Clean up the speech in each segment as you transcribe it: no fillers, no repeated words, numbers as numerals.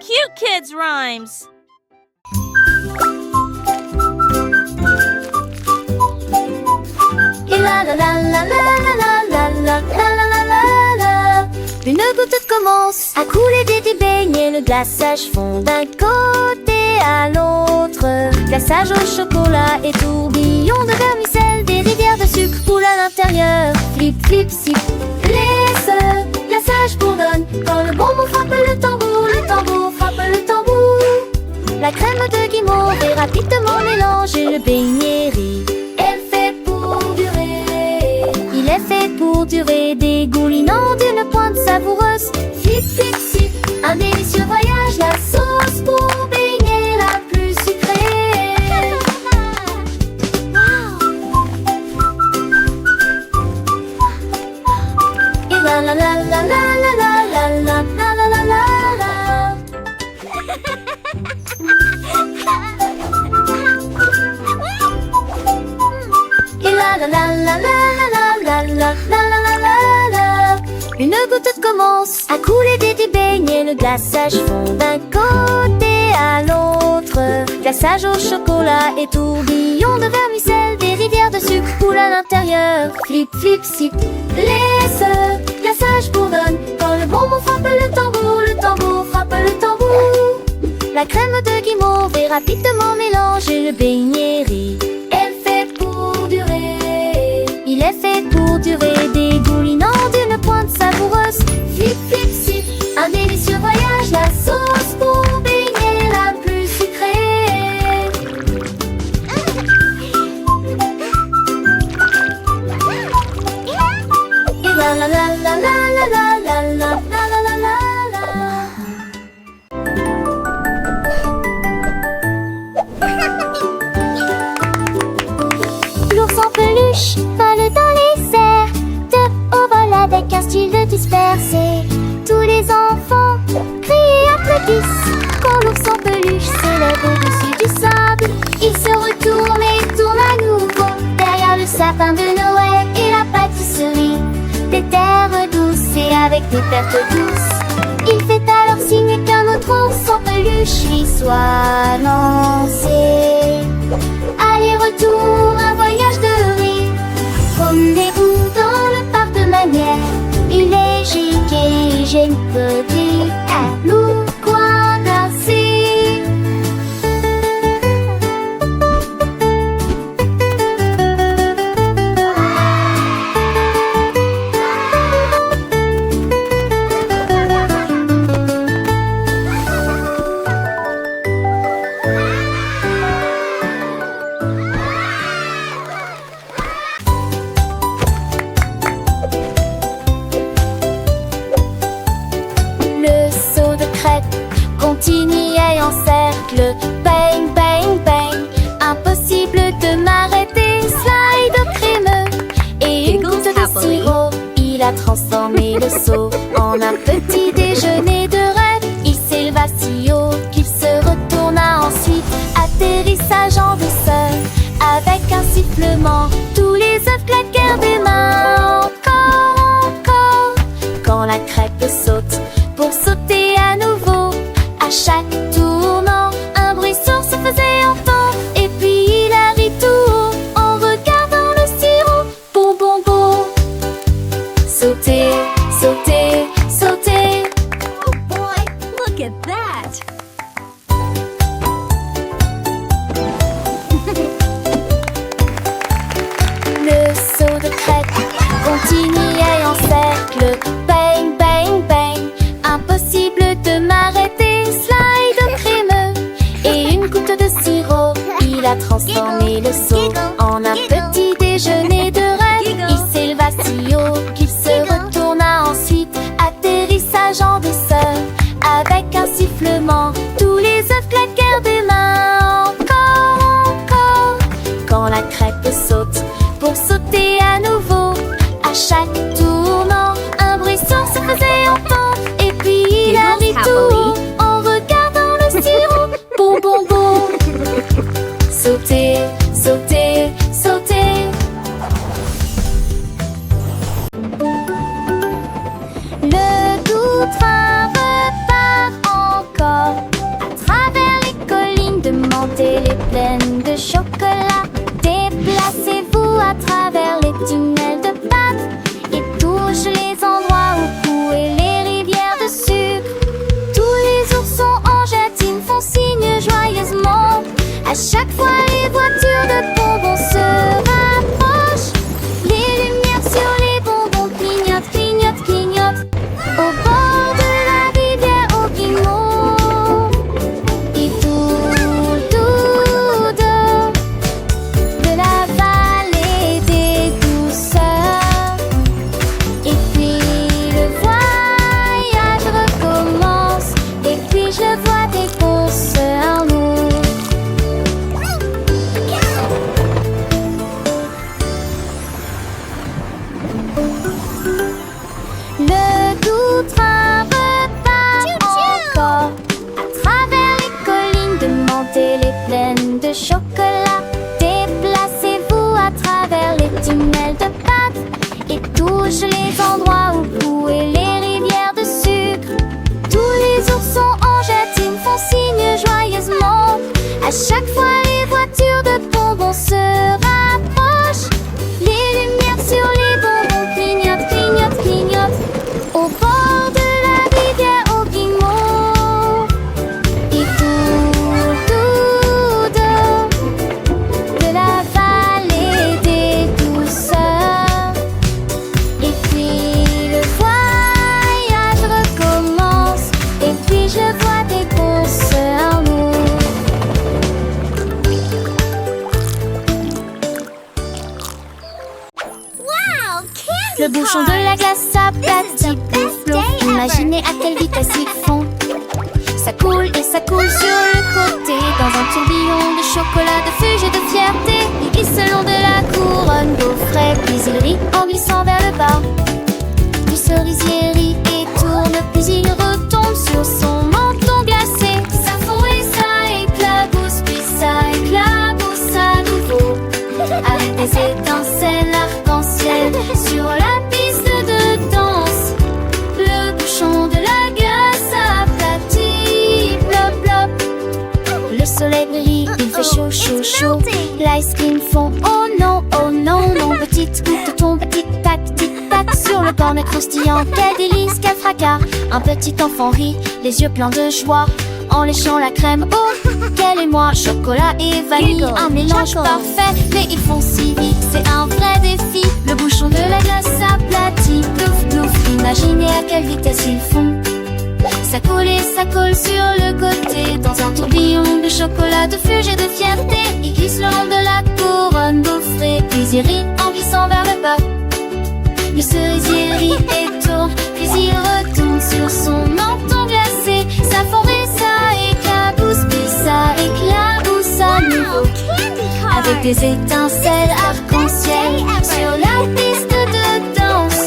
cute kids' rhymes. Et la la la la la la la la la la la la la. Une goutte commence à couler des beignets. Le glaçage fond d'un côté à l'autre. Glaçage au chocolat et tourbillon de vermicelle. Des rivières de sucre coulent à l'intérieur. Flip, flip, sip. Laisse, glaçage bourdonne. Quand le bonbon frappe le tambour frappe le tambour. La crème de guimauve est rapidement mélangée. Le beignet rit. Il est fait pour durer, dégoulinant d'une pointe savoureuse. Flip, flip, sip, un délicieux voyage. La sauce pour beignet la plus sucrée. Et la la la la la la la la la la la la la. Et la la la la la la la la la la la. Une goutte commence à couler des beignets. Le glaçage fond d'un côté à l'autre. Glaçage au chocolat et tourbillon de vermicelle. Des rivières de sucre coulent à l'intérieur. Flip, flip, sip. Laisse, glaçage bourdonne. Quand le bonbon frappe le tambour frappe le tambour. La crème de guimauve est rapidement mélangée. Le beignet rit. Il est fait pour durer, dégoulinant d'une pointe savoureuse. Flip, flip, sip, un délicieux voyage. La sauce pour beignet la plus sucrée. Et la la la la la la la la la la la la la. L'ours en peluche vole dans les airs, de haut vol avec un style dispersé. Tous les enfants crient et applaudissent quand l'ours en peluche s'élève au-dessus du sable. Il se retourne et tourne à nouveau derrière le sapin de Noël et la pâtisserie. Des terres douces et avec des pertes douces. Il fait alors signe qu'un autre ours en peluche lui soit lancé. Aller-retour, un voyage de rire. Promenez-vous dans le parc de manière. Il est giga, j'ai une petite à l'eau coin danser. Continuait en cercle, bang, bang, bang. Impossible de m'arrêter, slide crémeux. Et une goutte de sirop, il a transformé le seau en un petit déjeuner de rêve. Il s'éleva si haut qu'il se retourna ensuite. Atterrissage en douceur, avec un sifflement. Tous les œufs claquèrent des mains. Encore, encore. Quand la crêpe saute, pour sauter à nouveau. À chaque tournant, un bruit sourd se faisait entendre. Et puis il a ri tout haut en regardant le sirop. Bon, bon, bon. Sauter, sauter, sauter. Oh boy, look at that. Le saut de crêpe continuait en cercle. Bang, bang, bang. Impossible de m'arrêter. Slide Imaginez à quelle vitesse ils font. Ça coule et ça coule sur le côté, dans un tourbillon de chocolat, de fuge et de fierté. Il glisse le long de la couronne d'eau frais, puis il rit en glissant vers le bas. Puis cerisier rit et tourne, puis il retombe sur son menton glacé. Ça fond et ça éclabousse, puis ça éclabousse à nouveau, avec des étincelles arc-en-ciel sur la piste de danse. Le bouchon de la glace aplatit, plop plop. Le soleil brille, il fait chaud, chaud, chaud. L'ice cream fond, oh non, non. Petite goutte tombe, tic-tac, tic-tac sur le cornet croustillant. Quel délice, quel fracas. Un petit enfant rit, les yeux pleins de joie, en léchant la crème. Oh, quel émoi, chocolat et vanille, un mélange parfait. Mais ils font si vite, c'est un vrai défi. Le bouchon de la glace s'aplatit, plouf plouf. Imaginez à quelle vitesse ils font. Ça coule et ça colle sur le côté, dans un tourbillon de chocolat, de fuge et de fierté. Il glisse le long de la couronne gaufrée, puis il rit en glissant vers le bas. Le cerisier rit et tourne, puis il retourne sur son menton glacé. Ça fond et ça éclabousse, puis ça éclabousse à nouveau, avec des étincelles arc-en-ciel sur la piste de danse.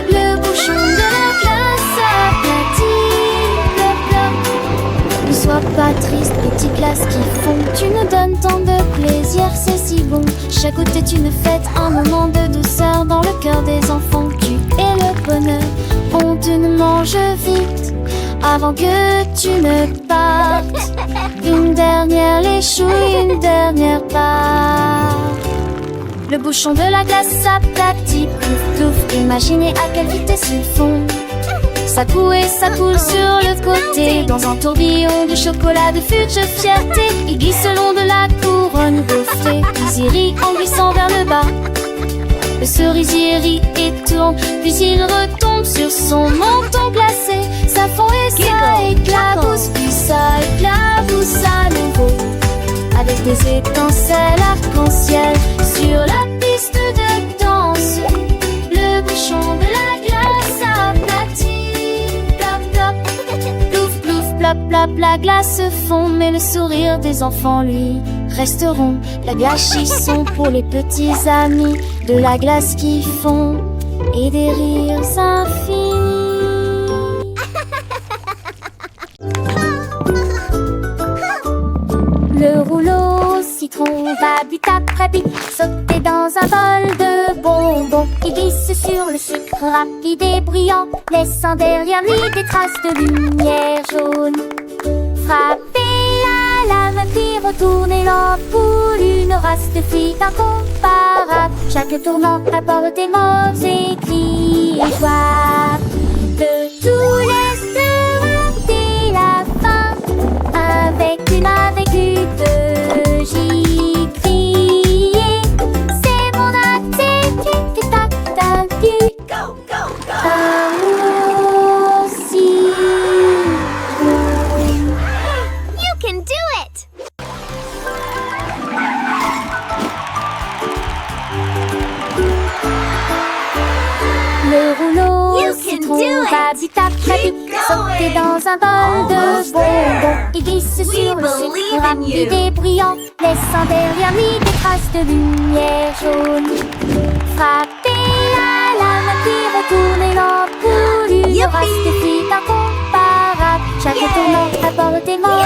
Le bouchon de la glace aplatit, plop plop. Ne sois pas triste, petite glace qui fond. Tu nous donnes tant de plaisir, c'est si bon. Chaque goutte est une fête, un moment de douceur dans le cœur des enfants. Tu es le bonheur, on te mange vite avant que tu ne partes. Une dernière léchouille, une dernière part. Le bouchon de la glace s'aplatit, plouf plouf. Imaginez à quelle vitesse ils font. Ça coule et ça coule sur le côté, dans un tourbillon de chocolat, de fuge, de fierté. Il glisse le long de la couronne gaufrée, puis il rit en glissant vers le bas. Le cerisier rit et tourne, puis il retombe sur son menton glacé. Ça fond et ça éclabousse, puis ça éclabousse à nouveau, avec des étincelles arc-en-ciel sur la piste de danse. Le bouchon de la glace aplatit, plop plop. Plouf plouf, plop plop, la glace fond, mais le sourire des enfants, lui, resteront. La gâchis sont pour les petits amis, de la glace qui fond et des rires infinis. Le rouleau citron va vite après vite sauter dans un bol de bonbons. Il glisse sur le sucre rapide et bruyant, laissant derrière lui des traces de lumière jaune. Frapper la lame puis retourner l'ampoule, une race de filles incomparable. Chaque tournant apporte des mots écrits et voix. De tous les dès la fin, avec de j'y crier. C'est mon attitude, tic-tac, tac, go, go, go. Aussi. You can do it! Le rouleau You can citron do it. va vite après vite sauter dans un bol de bonbons. Il glisse sur le believe sucre in rapide you. et bruyant, laissant derrière lui des traces de lumière jaune. Frapper la lame puis retourner l'ampoule, une Youpi. race de filles incomparable. Chaque Yay. tournant apporte des mots